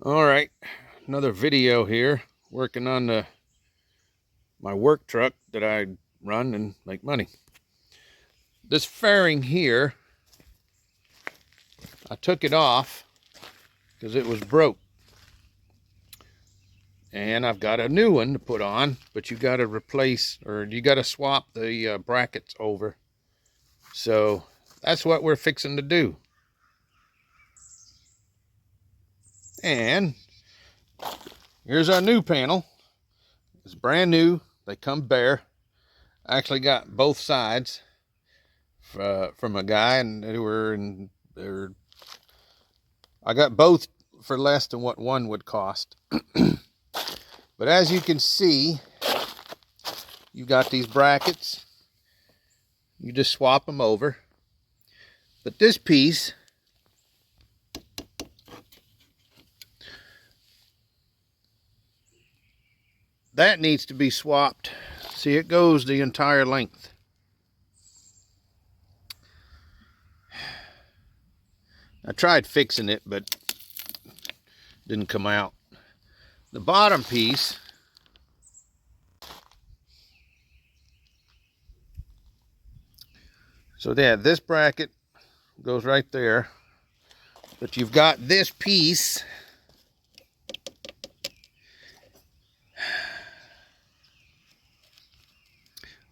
All right, another video here, working on my work truck that I run and make money. This fairing here, I took it off because it was broke. And I've got a new one to put on, but you got to replace, or you got to swap the brackets over. So that's what we're fixing to do. And here's our new panel. It's brand new. They come bare. I actually got both sides from a guy, and I got both for less than what one would cost. But as you can see, you got these brackets. You just swap them over. But this piece, that needs to be swapped. See, it goes the entire length. I tried fixing it, but didn't come out. The bottom piece, so yeah, this bracket goes right there, but you've got this piece.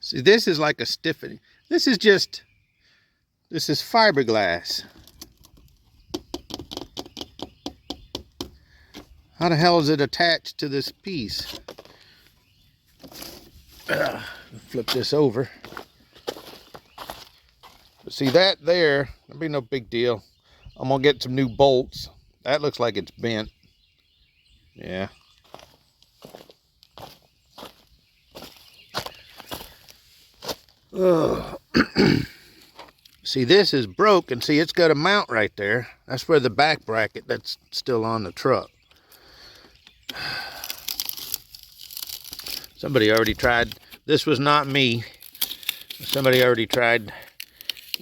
See, this is like a stiffening. This is fiberglass. How the hell is it attached to this piece? Flip this over. But see that there, that'll be no big deal. I'm gonna get some new bolts. That looks like it's bent. Yeah. See, this is broke, and see, it's got a mount right there. That's where the back bracket that's still on the truck. Somebody already tried, this was not me. Somebody already tried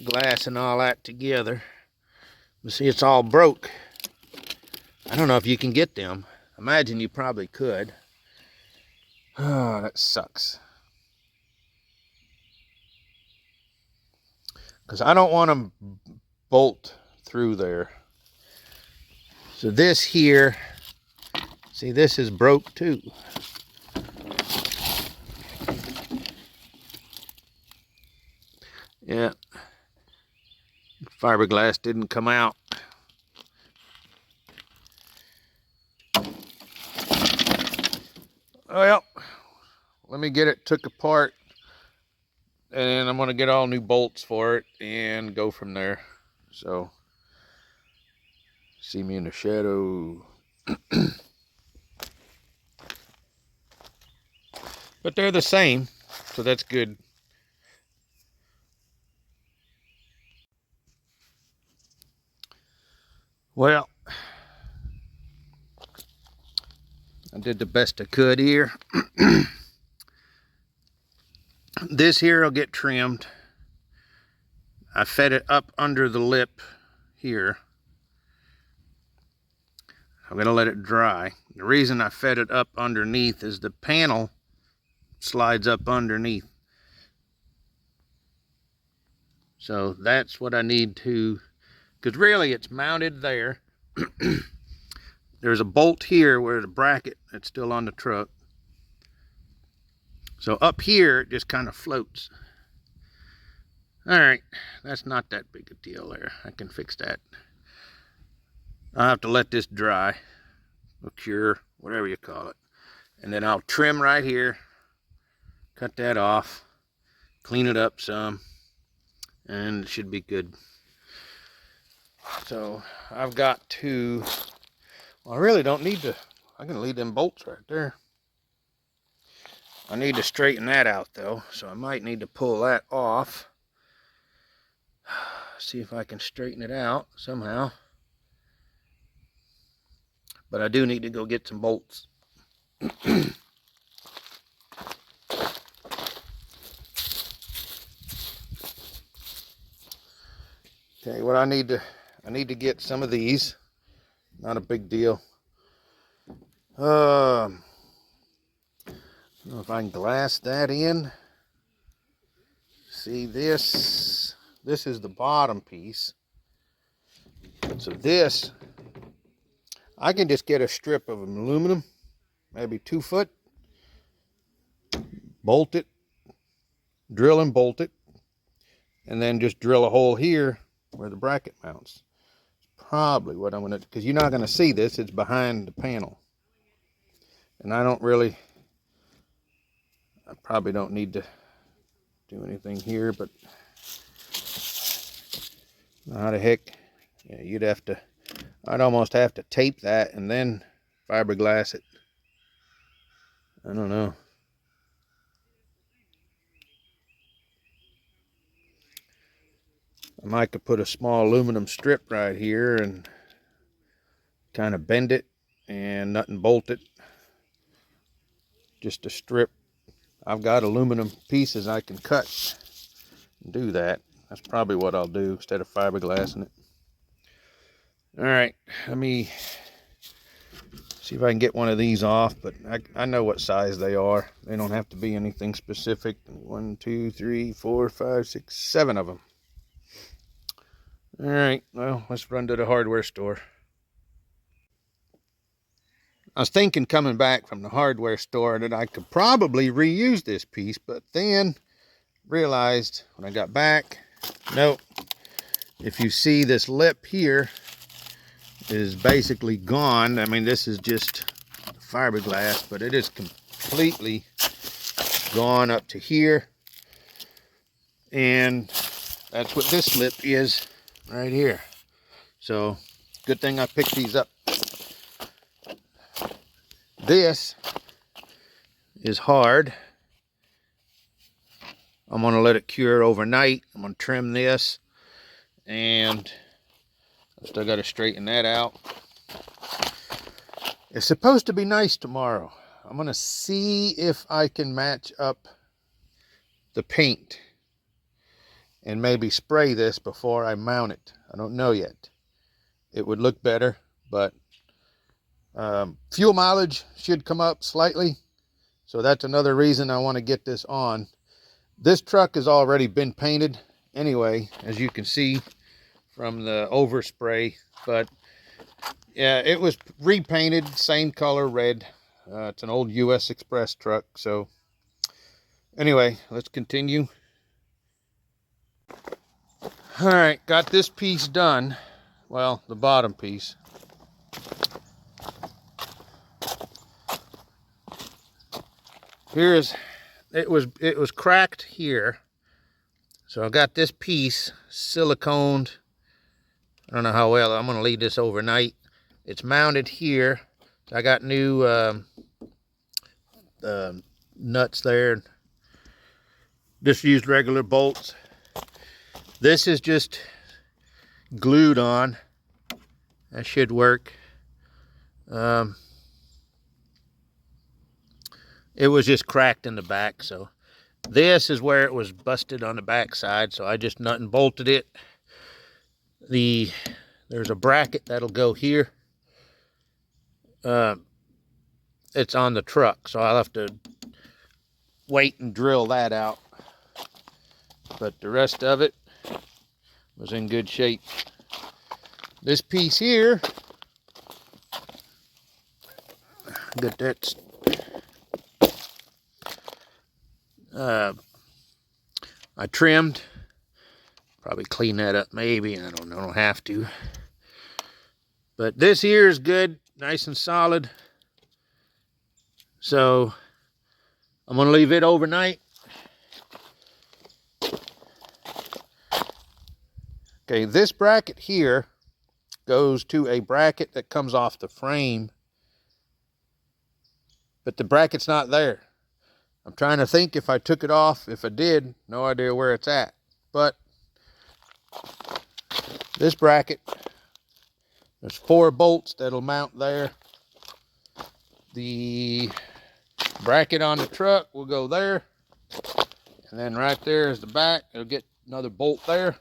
glass and all that together. But see, it's all broke. I don't know if you can get them. Imagine you probably could. Oh, that sucks. Because I don't want them bolt through there. So this here, see, this is broke too. Yeah, fiberglass didn't come out. Well, let me get it took apart, and I'm gonna get all new bolts for it and go from there. So, see me in the shadow. But they're the same, so that's good. Well, I did the best I could here. This here will get trimmed. I fed it up under the lip here. I'm gonna let it dry. The reason I fed it up underneath is the panel slides up underneath. So that's what I need to, because really it's mounted there. There's a bolt here where the bracket that's still on the truck. So up here, it just kind of floats. All right, that's not that big a deal there. I can fix that. I'll have to let this dry, or cure, whatever you call it. And then I'll trim right here, cut that off, clean it up some, and it should be good. So I've got to, well, I really don't need to, I can leave them bolts right there. I need to straighten that out though, so I might need to pull that off. See if I can straighten it out somehow. But I do need to go get some bolts. Okay, what I need to get some of these. Not a big deal. I don't know if I can glass that in. See this? This is the bottom piece. So this, I can just get a strip of aluminum, maybe 2 foot, bolt it, drill and bolt it, and then just drill a hole here where the bracket mounts. It's probably what I'm gonna, because you're not gonna see this, it's behind the panel. And I probably don't need to do anything here, but how the heck, yeah, I'd almost have to tape that and then fiberglass it. I don't know. I might could put a small aluminum strip right here and kind of bend it and nut and bolt it. Just a strip. I've got aluminum pieces I can cut and do that. That's probably what I'll do instead of fiberglassing it. All right, let me see if I can get one of these off, but I know what size they are. They don't have to be anything specific. 1, 2, 3, 4, 5, 6, 7 of them. All right, well, let's run to the hardware store. I was thinking coming back from the hardware store that I could probably reuse this piece, but then realized when I got back, nope. If you see this lip here is basically gone. I mean, this is just fiberglass, but it is completely gone up to here. And that's what this lip is right here. So good thing I picked these up. This is hard. I'm going to let it cure overnight. I'm going to trim this, and I still got to straighten that out. It's supposed to be nice tomorrow. I'm going to see if I can match up the paint and maybe spray this before I mount it. I don't know yet. It would look better, but fuel mileage should come up slightly. So that's another reason I want to get this on. This truck has already been painted anyway, as you can see from the overspray, but yeah, it was repainted, same color, red. It's an old US Express truck. So anyway, let's continue. All right, got this piece done. Well, the bottom piece. It was cracked here. So I got this piece siliconed. I don't know how well. I'm going to leave this overnight. It's mounted here. So I got new nuts there. Just used regular bolts. This is just glued on. That should work. It was just cracked in the back, so this is where it was busted on the back side, so I just nut and bolted it. There's a bracket that'll go here. It's on the truck, so I'll have to wait and drill that out. But the rest of it was in good shape. This piece here, get that. I trimmed. Probably clean that up maybe. I don't know. I don't have to. But this here is good. Nice and solid. So I'm going to leave it overnight. Okay, this bracket here goes to a bracket that comes off the frame. But the bracket's not there. I'm trying to think if I took it off. If I did, no idea where it's at. But this bracket, there's 4 bolts that'll mount there. The bracket on the truck will go there. And then right there is the back. It'll get another bolt there.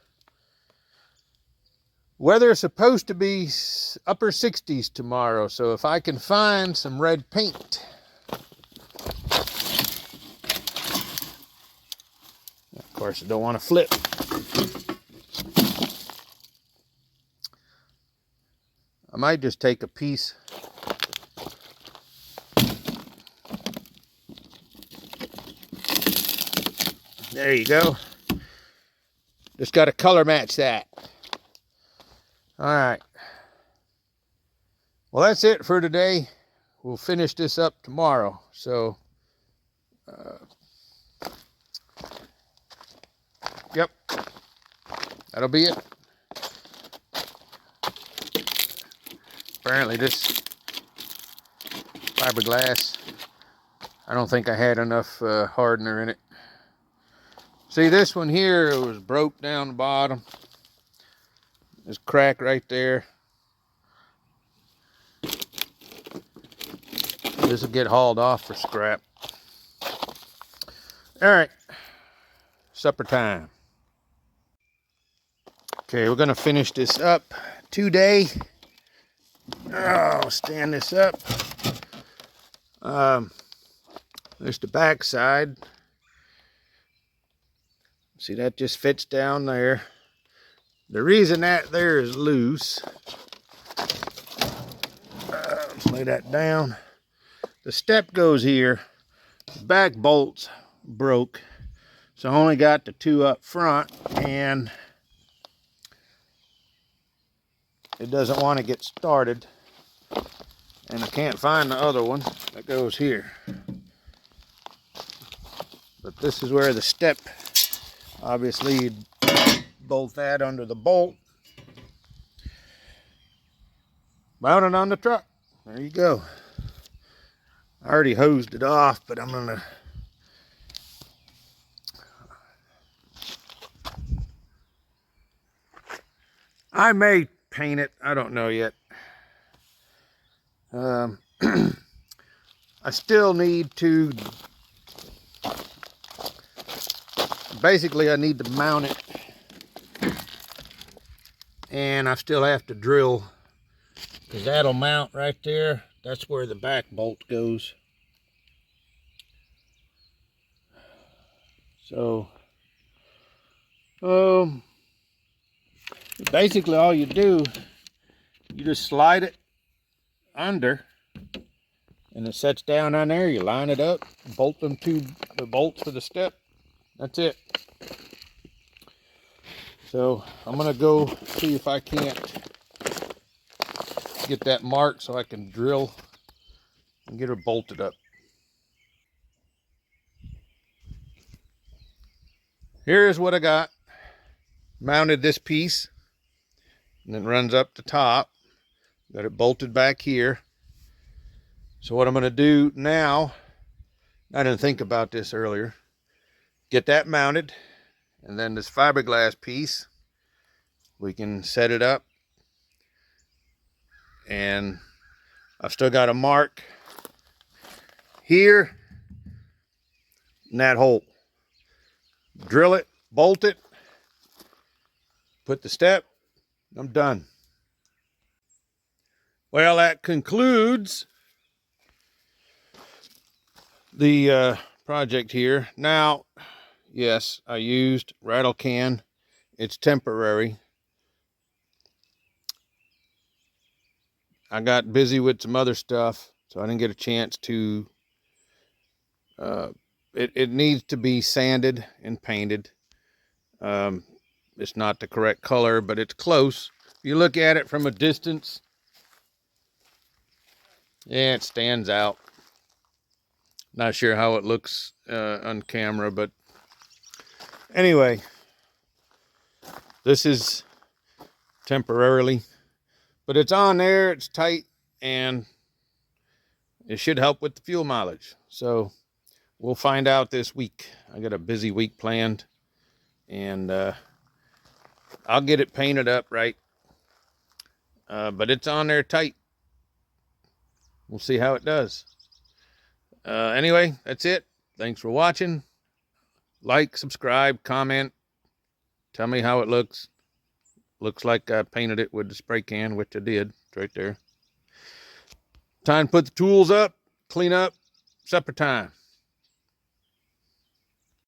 Weather is supposed to be upper 60s tomorrow, so if I can find some red paint. Of course, I don't want to flip. I might just take a piece. There you go. Just got to color match that. All right. Well, that's it for today. We'll finish this up tomorrow. So, yep, that'll be it. Apparently this fiberglass, I don't think I had enough hardener in it. See, this one here, it was broke down the bottom. There's a crack right there. This will get hauled off for scrap. All right, supper time. Okay, we're gonna finish this up today. Oh, stand this up. There's the back side. See, that just fits down there. The reason that there is loose, let's lay that down. The step goes here. The back bolts broke, so I only got the two up front, and it doesn't want to get started. And I can't find the other one that goes here. But this is where the step, obviously you'd bolt that under the bolt. Mount it on the truck. There you go. I already hosed it off, but I'm gonna I may paint it. I don't know yet. I still need to, basically I need to mount it, and I still have to drill, because that'll mount right there. That's where the back bolt goes. So basically all you do, you just slide it under, and it sets down on there. You line it up, bolt them two the bolts for the step. That's it. So I'm gonna go see if I can't get that marked so I can drill and get her bolted up. Here's what I got. Mounted this piece, and it runs up the top. Got it bolted back here. So what I'm going to do now, I didn't think about this earlier, get that mounted, and then this fiberglass piece, we can set it up, and I've still got a mark here in that hole. Drill it, bolt it, put the step, I'm done. Well, that concludes the project here. Now, yes, I used rattle can. It's temporary. I got busy with some other stuff, so I didn't get a chance to, it needs to be sanded and painted. It's not the correct color, but it's close. If you look at it from a distance, yeah, it stands out. Not sure how it looks on camera, but anyway, this is temporarily, but it's on there, it's tight, and it should help with the fuel mileage. So we'll find out this week. I got a busy week planned, and I'll get it painted up right, but it's on there tight. We'll see how it does. Anyway, that's it. Thanks for watching. Like, subscribe, comment. Tell me how it looks. Looks like I painted it with the spray can, which I did. It's right there. Time to put the tools up, clean up, supper time.